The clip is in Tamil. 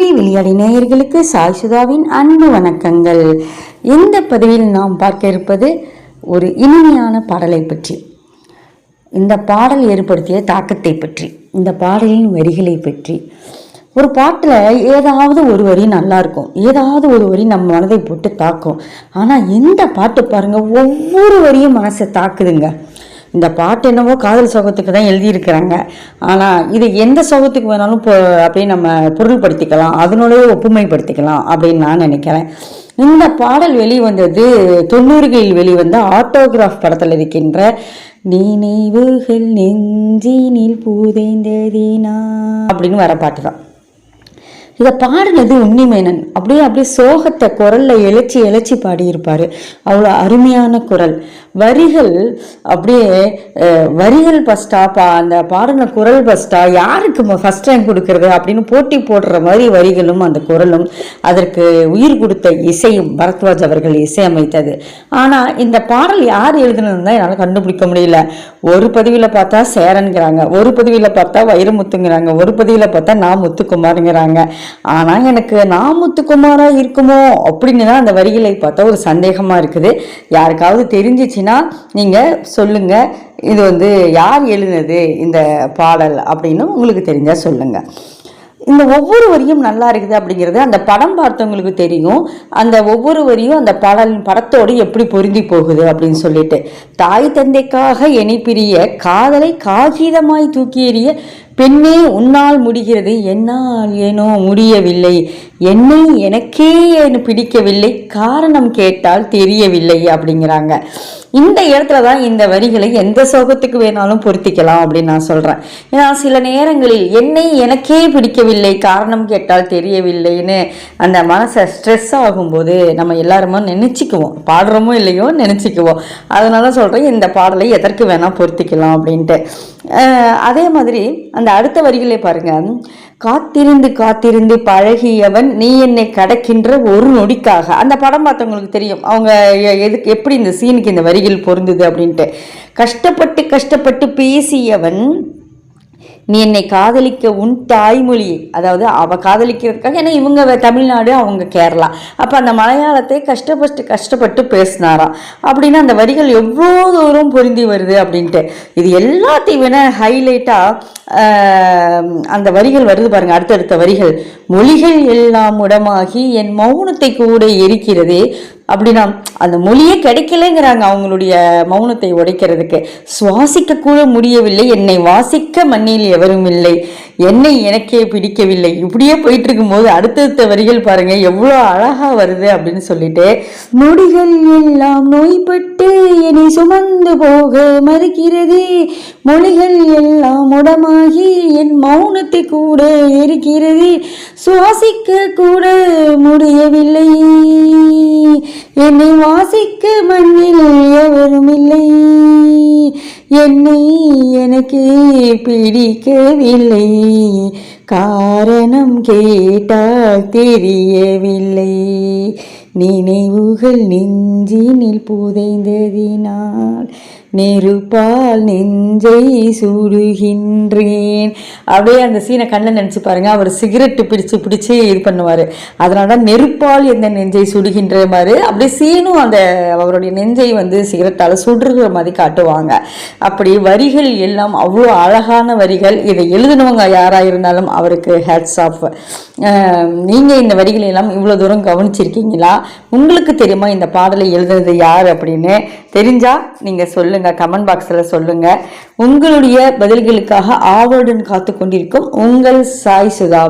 விழிகளை விளையாடி நேயர்களுக்கு சாய் சுதாவின் அன்பு வணக்கங்கள். இந்த பதிவில் நாம் பார்க்க இருப்பது ஒரு இனிமையான பாடலை பற்றி, இந்த பாடல் ஏற்படுத்திய தாக்கத்தை பற்றி, இந்த பாடலின் வரிகளை பற்றி. ஒரு பாட்டில் ஏதாவது ஒரு வரி நல்லா இருக்கும், ஏதாவது ஒரு வரி நம்ம மனதை போட்டு தாக்கும். ஆனால் இந்த பாட்டு பாருங்க, ஒவ்வொரு வரியும் மனசை தாக்குதுங்க. இந்த பாட்டு என்னவோ காதல் சோகத்துக்கு தான் எழுதியிருக்கிறாங்க, ஆனால் இது எந்த சோகத்துக்கு வேணாலும் அப்படியே நம்ம பொருள்படுத்திக்கலாம், அதனுடைய ஒப்புமைப்படுத்திக்கலாம் அப்படின்னு நான் நினைக்கிறேன். இந்த பாடல் வெளிவந்தது 90களில் வெளிவந்த ஆட்டோகிராஃப் படத்தில் இருக்கின்ற நினைவுகள் நெஞ்சினில் புதைந்ததினா அப்படின்னு வர பாட்டு தான். இதை பாடினது உன்னிமேனன். அப்படியே சோகத்தை குரலில் இழைச்சி பாடியிருப்பார். அவ்வளோ அருமையான குரல். வரிகள் அப்படியே வரிகள் ஃபஸ்ட்டா, அந்த பாடின குரல் ஃபஸ்ட்டா, யாருக்கு ஃபஸ்ட் டைம் கொடுக்கறது அப்படின்னு போட்டி போடுற மாதிரி வரிகளும் அந்த குரலும், அதற்கு உயிர் கொடுத்த இசையும் பரத்வாஜ் அவர்கள் இசையமைத்தது. ஆனால் இந்த பாடல் யார் எழுதுனதுன்னு தான் என்னால் கண்டுபிடிக்க முடியல. ஒரு பதிவில் பார்த்தா சேரன்கிறாங்க, ஒரு பதிவில் பார்த்தா வைரமுத்துங்கிறாங்க, ஒரு பதிவில் பார்த்தா நான் முத்துக்குமாருங்கிறாங்க. ஆனால் எனக்கு நான் முத்துக்குமாரா இருக்குமோ அப்படின்னு தான் அந்த வரிகளை பார்த்தா ஒரு சந்தேகமாக இருக்குது. யாருக்காவது தெரிஞ்சிச்சுன்னா நீங்கள் சொல்லுங்கள், இது யார் எழுதினது இந்த பாடல் அப்படின்னு உங்களுக்கு தெரிஞ்சால் சொல்லுங்கள். இந்த ஒவ்வொரு வரியும் நல்லா இருக்குது அப்படிங்கிறது அந்த படம் பார்த்தவங்களுக்கு தெரியும். அந்த ஒவ்வொரு வரியும் அந்த படத்தோடு எப்படி பொருந்தி போகுது அப்படின்னு சொல்லிட்டு, தாய் தந்தைக்காக எனிப்பிரிய காதலை காகிதமாய் தூக்கி எறிய பெண்ணே உன்னால் முடிகிறது, என்னால் ஏனோ முடியவில்லை, என்னை எனக்கே ஏன்னு பிடிக்கவில்லை, காரணம் கேட்டால் தெரியவில்லை அப்படிங்கிறாங்க. இந்த இடத்துல தான் இந்த வரிகளை எந்த சோகத்துக்கு வேணாலும் பொருத்திக்கலாம் அப்படின்னு நான் சொல்கிறேன். ஏன்னா சில நேரங்களில் என்னை எனக்கே பிடிக்கவில்லை, காரணம் கேட்டால் தெரியவில்லைன்னு அந்த மனசை ஸ்ட்ரெஸ் ஆகும்போது நம்ம எல்லாருமே நினச்சிக்குவோம், பாடுறோமோ இல்லையோ நினச்சிக்குவோம். அதனால சொல்கிறேன், இந்த பாடலை எதற்கு வேணால் பொருத்திக்கலாம் அப்படின்ட்டு. அதே மாதிரி அந்த அடுத்த வரிகளை பாருங்க. காத்திருந்து காத்திருந்து பழகியவன் நீ என்னை கடக்கின்ற ஒரு நொடிக்காக. அந்த படம் பார்த்தவங்களுக்கு தெரியும் அவங்க எப்படி இந்த சீனுக்கு இந்த வரிகள் பொருந்துது அப்படின்ட்டு. கஷ்டப்பட்டு கஷ்டப்பட்டு பேசியவன் நீ என்னை காதலிக்க உன் தாய்மொழி, அதாவது அவள் காதலிக்கிறதுக்காக, ஏன்னா இவங்க தமிழ்நாடு அவங்க கேரளா, அப்போ அந்த மலையாளத்தை கஷ்டப்பட்டு பேசினாராம் அப்படின்னா அந்த வரிகள் எவ்வளோ தூரம் பொருந்தி வருது அப்படின்ட்டு. இது எல்லாத்தையும் வேணா ஹைலைட்டாக அந்த வரிகள் வருது பாருங்க. அடுத்தடுத்த வரிகள், மொழிகள் எல்லாம் உடமாகி என் மௌனத்தை கூட எரிக்கிறதே அப்படின்னா அந்த மொழியே கிடைக்கலைங்கிறாங்க அவங்களுடைய மௌனத்தை உடைக்கிறதுக்கு. சுவாசிக்க கூட முடியவில்லை, என்னை வாசிக்க மண்ணில் எவரும் இல்லை, என்னை எனக்கே பிடிக்கவில்லை. இப்படியே போயிட்டு இருக்கும்போது அடுத்தடுத்த வரிகள் பாருங்க எவ்வளோ அழகா வருது அப்படின்னு சொல்லிட்டு, நொடிகள் எல்லாம் நோய்பட்டு என்னை சுமந்து போக மறுக்கிறது, மொழிகள் எல்லாம் உடமாகி என் மௌனத்தை கூட எரிக்கிறது, சுவாசிக்க கூட முடியவில்லை, என்னை வாசிக்க மண்ணில் எவரும் இல்லை, என்னை எனக்கே பிடிக்கவில்லை, காரணம் கேட்டால் தெரியவில்லை, நினைவுகள் நெஞ்சினில் புதைந்ததினால் நெருப்பால் நெஞ்சை சுடுகின்றேன். அப்படியே அந்த சீனை கண்ணில் நினச்சி பாருங்க. அவர் சிகரெட்டு பிடிச்சு இது பண்ணுவார். அதனால தான் நெருப்பால் எந்த நெஞ்சை சுடுகின்ற மாதிரி அப்படியே சீனும் அந்த அவருடைய நெஞ்சை சிகரெட்டால் சுடுற மாதிரி காட்டுவாங்க. அப்படி வரிகள் எல்லாம் அவ்வளோ அழகான வரிகள். இதை எழுதினவங்க யாராக இருந்தாலும் அவருக்கு ஹேட்ஸ் ஆஃப். நீங்கள் இந்த வரிகளை எல்லாம் இவ்வளோ தூரம் கவனிச்சிருக்கீங்களா? உங்களுக்கு தெரியுமா இந்த பாடலை எழுதுனது யார் அப்படின்னு? தெரிஞ்சால் நீங்கள் சொல்லுங்கள், கமெண்ட் பாக்ஸில் சொல்லுங்கள். உங்களுடைய பதில்களுக்காக ஆவலுடன் காத்து கொண்டிருக்கும் உங்கள் சாய் சுதா.